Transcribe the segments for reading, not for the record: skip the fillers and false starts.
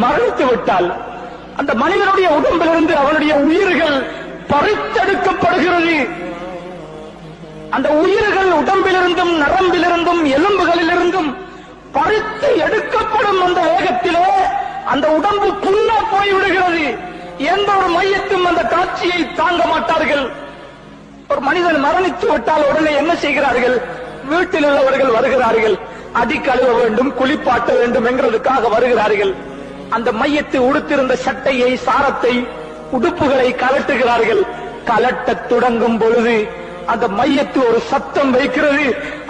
மரணித்து விட்டால் அந்த மனிதனுடைய உடம்பிலிருந்து அவனுடைய உயிர்கள் பறித்தெடுக்கப்படுகிறது. அந்த உயிர்கள் உடம்பிலிருந்தும் நரம்பிலிருந்தும் எலும்புகளிலிருந்தும் பறித்து எடுக்கப்படும் அந்த வேகத்திலே அந்த உடம்பு புண்ணா போய்விடுகிறது. எந்த ஒரு மையத்தும் அந்த காட்சியை தாங்க மாட்டார்கள். ஒரு மனிதன் மரணித்து விட்டால் உடனே என்ன செய்கிறார்கள்? வீட்டில் உள்ளவர்கள் வருகிறார்கள், அடி கழுவ வேண்டும், குளிப்பாட்ட வேண்டும் என்கிறதுக்காக வருகிறார்கள். அந்த மையத்தை உடுத்திருந்த சட்டையை, சாரத்தை, உடுப்புகளை கலட்டுகிறார்கள். கலட்டத் தொடங்கும் பொழுது அந்த மையத்து ஒரு சத்தம் வைக்கிறது.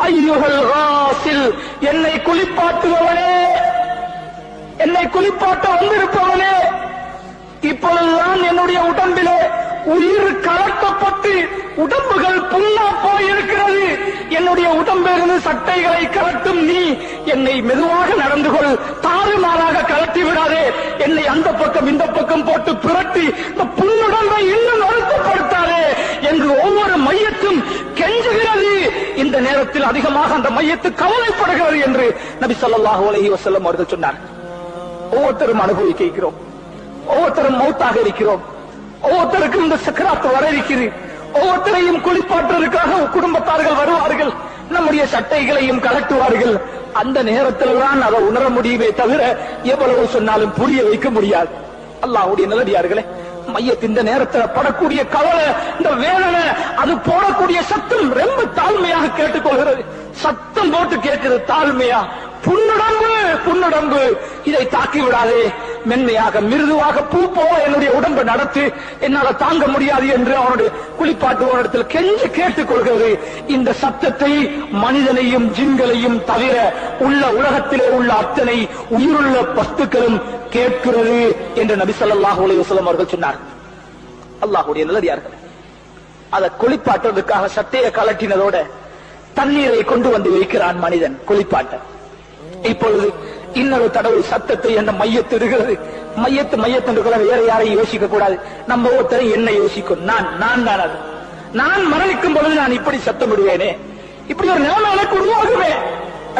ஐயுகல் ராசில், என்னை குளிப்பாட்டுபவனே, என்னை குளிப்பாட்ட வந்திருப்பவனே, இப்பொழுதுதான் என்னுடைய உடம்பிலே உயிர் கலட்டப்பட்டு உடம்புகள் புண்ணா போயிருக்கிறது. என்னுடைய உடம்பிலிருந்து சட்டைகளை கலட்டும் நீ என்னை மெதுவாக நடந்து கொள், தாறுமாறாக கலட்டி விடாதே, என்னை அந்த பக்கம் இந்த பக்கம் போட்டு புரட்டி இந்த புண்ணுடம்பை இன்னும் அழுத்தப்படுத்தாதே என்று ஒவ்வொரு மையத்தும் கெஞ்சுகிறது. இந்த நேரத்தில் அதிகமாக அந்த மையத்து கவலைப்படுகிறது என்று நபி ஸல்லல்லாஹு அலைஹி வஸல்லம் அவர்கள் சொன்னார். ஒவ்வொருத்தரும் அனுபவிக்க இருக்கிறோம், ஒவ்வொருத்தரும் மௌத்தாக இருக்கிறோம், ஒவ்வொருத்தருக்கும் இந்த சக்கராத்து வர இருக்கிறது. ஒவ்வொருத்தரையும் குளிப்பாற்றுவதற்காக குடும்பத்தார்கள் வருவார்கள், நம்முடைய சட்டைகளையும் கலட்டுவார்கள். அந்த நேரத்தில் தான் அதை உணர முடியுமே தவிர எவ்வளவு சொன்னாலும் புரிய வைக்க முடியாது. அல்லாஹ்வுடைய நல்லடியார்களே, மையத்தின் இந்த நேரத்தில் படக்கூடிய கவலை, இந்த வேதனை, அது போடக்கூடிய சத்தம் ரொம்ப தாழ்மையாக கேட்டுக்கொள்கிறது. சத்தம் போட்டு கேட்கிறது தாழ்மையா. புண்ணுடம்பு, புண்ணுடம்பு, இதை தாக்கி விடாதே, மென்மையாக மிருதுவாக பூ போல என்னுடைய உடம்பை நடத்து, என்னால தாங்க முடியாது என்று அவனுடைய குளிப்பாட்டுவனிடத்தில் கெஞ்சி கேட்டுக் கொள்கிறது. இந்த சத்தத்தை மனிதனையும் ஜின்களையும் தவிர உள்ள உலகத்திலே உள்ள அத்தனை உயிருள்ள வஸ்துக்களும் கேட்கிறது என்று நபி ஸல்லல்லாஹு அலைஹி வஸல்லம் அவர்கள் சொன்னார். அல்லாஹ்வுடைய நல்லடியார்களே, அதை குளிப்பாட்டுவதற்காக சட்டையை கலட்டினதோட தண்ணீரை கொண்டு வந்து வைக்கிறான் மனிதன் குளிப்பாட்ட. இப்பொழுது இன்னொரு தடவை சத்தத்தை என்ற மையத்திடுகிறது. மையத்து வேற யாரையும் யோசிக்க கூடாது. நம்ம ஒருத்தரை என்ன யோசிக்கும்? நான் தான் அது. நான் மரணிக்கும் பொழுது நான் இப்படி சத்தம் விடுவேனே, இப்படி ஒரு நிலைமை எனக்கு உருவாகுமே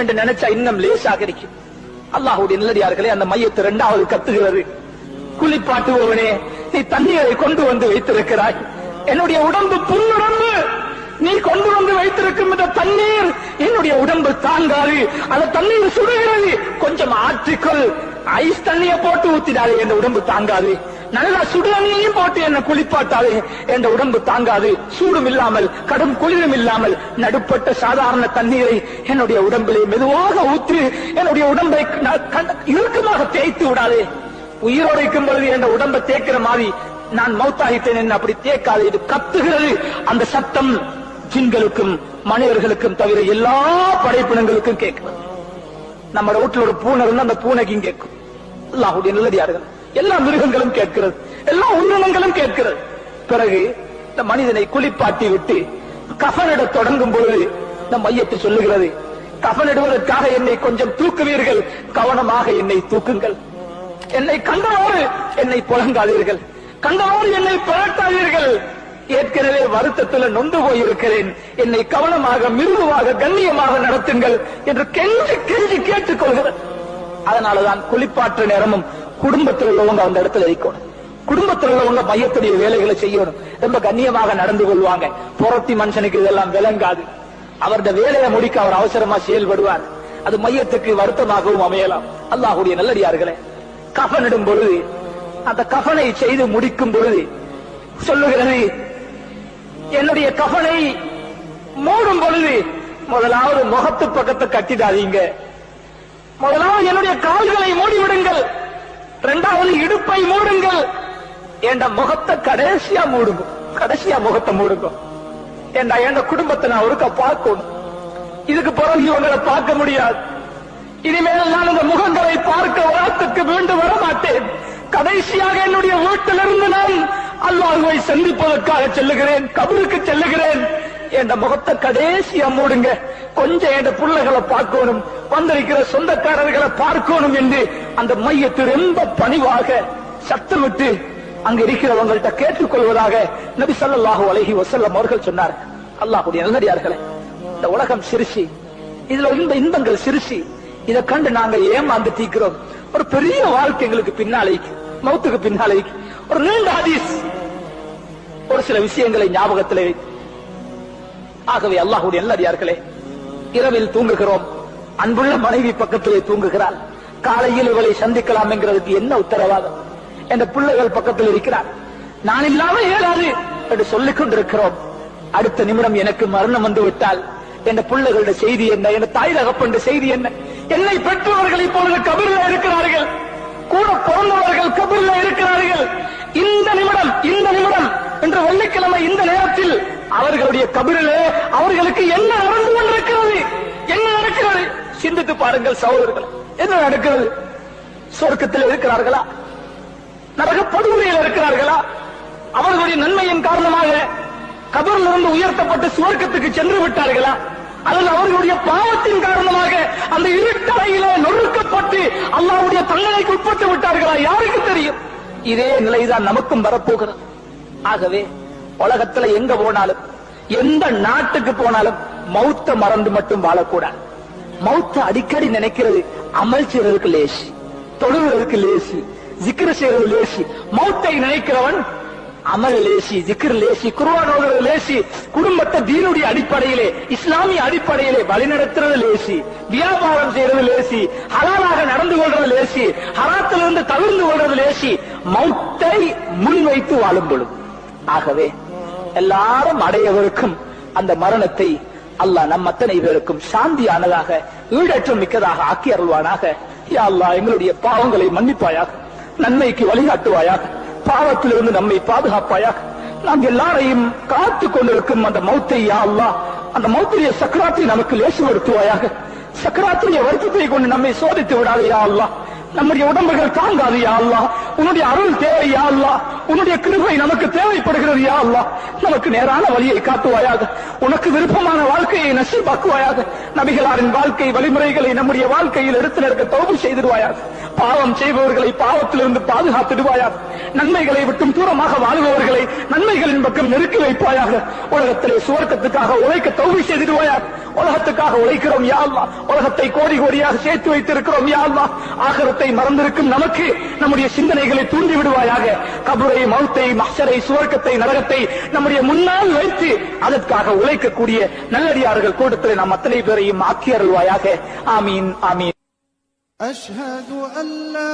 என்று நினைச்சா இன்னும் லேசாக இருக்கும். அல்லாஹ்வுடைய நல்லடியார்களே, அந்த மையத்து இரண்டாவது கத்துகிறது. குளிப்பாட்டுபவனே, நீ தண்ணீரை கொண்டு வந்து வைத்திருக்கிறாய், என்னுடைய உடம்பு புண்ணுடம்பு, நீ கொண்டு வந்து வைத்திருக்கும் இந்த தண்ணீர் என்னுடைய உடம்பு தாங்காது, அந்த தண்ணீர் சுடுகிறது, கொஞ்சம் ஆற்றிக்கொள், ஐஸ் தண்ணியை போட்டு ஊத்திடாது, என் உடம்பு தாங்காது, நல்லா சுடு தண்ணியையும் போட்டு என்ன குளிப்பாட்டாது, என் உடம்பு தாங்காது, சூடும் இல்லாமல் கடும் குளிரும் இல்லாமல் நடுப்பட்ட சாதாரண தண்ணீரை என்னுடைய உடம்பிலே மெதுவாக ஊற்றி என்னுடைய உடம்பை இறுக்கமாக தேய்த்து விடாது, உயிரோடு இருக்கும் பொழுது என் உடம்பை தேய்க்கிற மாதிரி நான் மௌத்தாகிட்டேன் என்ன அப்படி தேய்க்காது. இது கத்துகிறது. அந்த சத்தம் ஜின்களுக்கும் மனிதர்களுக்கும் தவிர எல்லா படைப்பினங்களுக்கும் கேட்கிறது. நம்ம வீட்டுல ஒரு பூனை இருந்தா அந்த பூனைக்கும் கேட்கும். அல்லாஹ்வுடைய நல்லடியார்கள், எல்லா மிருகங்களும் கேட்கிறது, எல்லா உயிரினங்களும் கேட்கிறது. பிறகு இந்த மனிதனை குளிப்பாட்டி விட்டு கஃனிட தொடங்கும் பொழுது இந்த மையத்தை சொல்லுகிறது, கஃனிடுவதற்காக என்னை கொஞ்சம் தூக்குவீர்கள், கவனமாக என்னை தூக்குங்கள், என்னை கண்டவோடு என்னை புலங்காதீர்கள், கண்டவோடு என்னை புரட்டாதீர்கள், ஏற்கனவே வருத்தத்தில் நொந்து போயிருக்கிறேன், என்னை கவனமாக மிருதுவாக கண்ணியமாக நடத்துங்கள் என்று கெஞ்சி கெஞ்சி கேட்டுக் கொள்கிறது. அதனாலதான் குளிப்பாற்ற நேரமும் குடும்பத்தில் உள்ளவங்க அந்த இடத்துல இருக்கணும். குடும்பத்தில் உள்ளவங்க மையத்துடைய வேலைகளை செய்யணும், ரொம்ப கண்ணியமாக நடந்து கொள்வாங்க. புறத்தி மனுஷனுக்கு இதெல்லாம் விளங்காது, அவருடைய வேலையை முடிக்க அவர் அவசரமா செயல்படுவார், அது மையத்துக்கு வருத்தமாகவும் அமையலாம். அல்லாஹ்வுடைய நல்லடியார்களே, கஃனிடும் பொழுது அந்த கஃனை செய்து முடிக்கும் பொழுது சொல்லுகிறது, என்னுடைய கஃனை மூடும் பொழுது முதலாவது முகத்து பக்கத்தை கட்டிடாதீங்க, முதலாவது என்னுடைய கால்களை மூடிவிடுங்கள், இரண்டாவது இடுப்பை மூடுங்கள், என்ற முகத்தை கடைசியா மூடுங்க, கடைசியா முகத்தை மூடுங்க. ஏண்டா என் குடும்பத்தை நான் ஒருக்க பார்க்கணும், இதுக்கு பிறகு இவங்களை பார்க்க முடியாது, இனிமேல் நான் இந்த முகங்களை பார்க்க வாரத்துக்கு மீண்டும் வர மாட்டேன், கடைசியாக என்னுடைய வீட்டிலிருந்து நான் அல்லாஹ்வை சந்திப்பதற்காக செல்லுகிறேன், கபருக்கு செல்லுகிறேன், என்ற முகத்தை கடைசியா மூடுங்க, கொஞ்சம் என் பிள்ளைகளை பார்க்கணும், வந்திருக்கிற சொந்தக்காரர்களை பார்க்கணும் என்று அந்த மையத்தை ரொம்ப பணிவாக சத்தமிட்டு அங்க இருக்கிறவங்கள்ட்ட கேட்டுக்கொள்வதாக நபி ஸல்லல்லாஹு அலைஹி வஸல்லம் அவர்கள் சொன்னார். அல்லாஹ்வுடைய நல்லடியார்களே, இந்த உலகம் சிறுசி, இதுல இன்பங்கள் சிறுசி, இதை கண்டு நாங்கள் ஏமாந்து தீக்கிறோம். ஒரு பெரிய வாழ்க்கை எங்களுக்கு பின்னாலே, மௌத்துக்கு பின்னாலே ஒரு நீண்ட ஹதீஸ், ஒரு சில விஷயங்களை ஞாபகத்திலே. ஆகவே அல்லாஹ்வுடைய நல்லடியார்களே, இரவில் தூங்குகிறோம், அன்புள்ள மனைவி பக்கத்திலே தூங்குகிறார், காலையில் இவளை சந்திக்கலாம் என்கிறதுக்கு என்ன உத்தரவாதம்? என்ற பிள்ளைகள் பக்கத்தில் இருக்கிறார், நான் இல்லாம இயலாது என்று சொல்லிக் கொண்டிருக்கிறோம். அடுத்த நிமிடம் எனக்கு மரணம் வந்து விட்டால் என் பிள்ளைகளுடைய செய்தி என்ன, என் தாய் தகப்பன் செய்தி என்ன? என்னை பெற்றவர்கள் இப்பொழுது கபரில் இருக்கிறார்கள், கூட பிறந்தவர்கள் கபரில் இருக்கிறார்கள். இந்த நிமிடம் இன்று வெள்ளிக்கிழமை இந்த நேரத்தில் அவர்களுடைய கபரிலே அவர்களுக்கு என்ன நடந்து கொண்டிருக்கிறது? என்ன நடக்கிறது? சிந்தித்து பாருங்கள் சகோதரர்கள், என்ன நடக்கிறது? சொர்க்கத்தில் இருக்கிறார்களா? நரக படுகொலையில் இருக்கிறார்களா? அவர்களுடைய நன்மையின் காரணமாக கபரிலிருந்து உயர்த்தப்பட்டு சுவர்க்கத்துக்கு சென்று விட்டார்களா? அல்லது அவர்களுடைய பாவத்தின் காரணமாக அந்த இருட்டறையிலே நொறுக்கப்பட்டு அல்லாஹ்வுடைய தண்டனைக்கு உட்பட்டு விட்டார்களா? யாருக்கு தெரியும்? இதே நிலைதான் நமக்கும் வரப்போகிறது. ஆகவே உலகத்துல எங்க போனாலும், எந்த நாட்டுக்கு போனாலும் மௌத்த மறந்து மட்டும் வாழக்கூடாது. மௌத்த அடிக்கடி நினைக்கிறது அமல் செய்வதற்கு லேசி, தொழுவதற்கு லேசி, ஜிக்ர் செய்வது லேசி. மௌத்தை நினைக்கிறவன் அமல் லேசி, ஜிக்ர் லேசி, குர்ஆன் ஓதுறது லேசி, குடும்பத்தை தீனுடைய அடிப்படையிலே, இஸ்லாமிய அடிப்படையிலே வழிநடத்துறது லேசி, வியாபாரம் செய்யறது லேசி, ஹலாலாக நடந்து கொள்றது லேசி, ஹராத்திலிருந்து தவிர்ந்து கொள்றது லேசி, மௌத்தை முன்வைத்து வாழும் பொழுது. ஆகவே எல்லாரும் அடையவருக்கும் அந்த மரணத்தை அல்லாஹ் நம் அத்தனை பேருக்கும் சாந்தியானதாக, ஈடற்றம் மிக்கதாக ஆக்கி அருள்வானாக. யா அல்லாஹ், எங்களுடைய பாவங்களை மன்னிப்பாயாக, நன்மைக்கு வழிகாட்டுவாயாக, பாவத்திலிருந்து நம்மை பாதுகாப்பாயாக. நாம் எல்லாரையும் காத்து கொண்டிருக்கும் அந்த மௌத்தை யா அல்லாஹ், அந்த மௌத்துடைய சக்கராத்தை நமக்கு லேசுபடுத்துவாயாக. சக்கராத்துடைய வருத்தத்தை கொண்டு நம்மை சோதித்து விடாது யா அல்லாஹ். நம்முடைய உடம்புகள் தாங்காது யா அல்லாஹ். உன்னுடைய அருள் தேவை யா அல்லாஹ். உன்னுடைய கிருபை நமக்கு தேவைப்படுகிறது யா அல்லாஹ். நமக்கு நேரான வழியை காட்டுவாயாக, உனக்கு விருப்பமான வாழ்க்கையை நசீபாக்குவாயாக. நபிகளாரின் வாழ்க்கை வழிமுறைகளை நம்முடைய வாழ்க்கையில் எடுத்து நிற்க தௌபு செய்திடுவாயாக. பாவம் செய்பவர்களை பாவத்திலிருந்து பாதுகாத்திடுவாயாக. நன்மைகளை விட்டும் தூரமாக வாழ்பவர்களை நன்மைகளின் பக்கம் நெருக்கி வைப்பாயாக. உலகத்திலே சுவர்க்கத்துக்காக உழைக்க தௌபு செய்திடுவாயாக. உலகத்துக்காக உழைக்கிறோம் யா அல்லாஹ், உலகத்தை கோடி கோடியாக சேர்த்து வைத்திருக்கிறோம் யா அல்லாஹ். ஆகிரத்தை மறந்திருக்கும் நமக்கு நம்முடைய சிந்தனைகளை தூண்டி விடுவாயாக. கபரை, மௌத்தை, மஹ்ஷரை, சுவர்க்கத்தை, நரகத்தை நம்முடைய முன்னால் வைத்து அதற்காக உழைக்கக்கூடிய நல்லடியார்கள் கூட்டத்தில் நாம் அத்தனை பேரையும் ஆக்கி அருள்வாயாக. ஆமீன், ஆமீன். أشهد أن لا